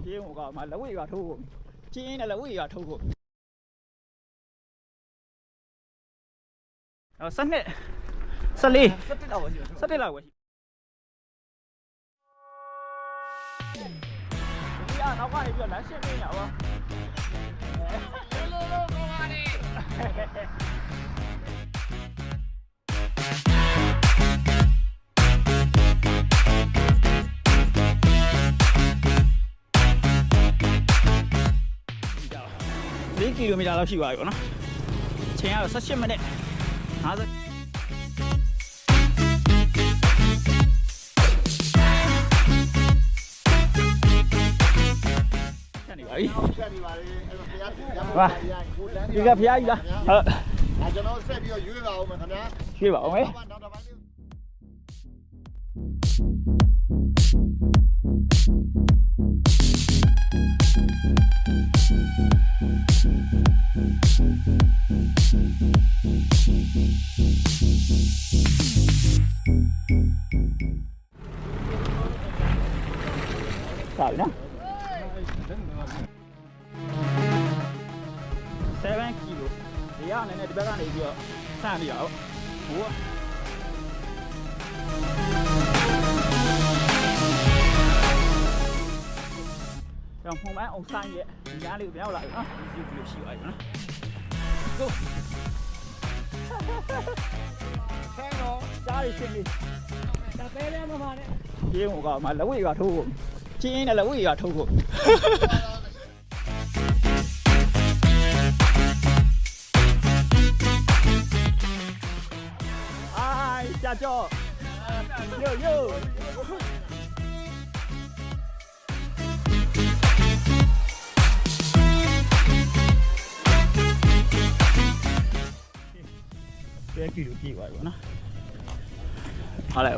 ပြေးဝင်ကမှလက်ဝဲရွာထိုးဖို့ချင်းနဲ့လက်ဝဲရွာထိုးဖို့စနစ်14လောက်ပဲရှိတယ်17လောက်ပဲရှိဒီကနောက်ကနေပြီးတော့လမ်းရှင်းနေရပါလို့ကောပါနေ4 ကီလိုမီတာလောက်ရှိပါပြီပေါ့နော်ချိန်ကတော့18မိနစ်50နေပါပြီဆက်နေပါလေအဲ့တော့ဖျားဒီကဖျားကြီးလားဟုတ်ဒါကျွန်တော်ဆက်ပြီးတော့ရွေးပါအောင်မယ်ခင်ဗျာရွေးပါအောင်မယ်sao vậy nó 7 kg ဒီကနေနဲ့ဒီဘက်ကနေပြီးတော့စမ်းပြီးတော့ဟိုကျွန်တော်ပုံမှန်အောင်ဆိုင်ရဲ့ဒီရားလေးကိုပြန်ရောက်လာပြီနော်ဒီကီလိုရှိပါပြီနော် go ဆန်းတော့ကြားရရှိပြီဒါပဲလဲမမနဲ့ပြေးဝင်ကမှလက်ဝဲရွာထိုးဖို့ချင်းနဲ့လက်ဝဲရွာထိုးဖို့下叫哟别记住记歪了呢好嘞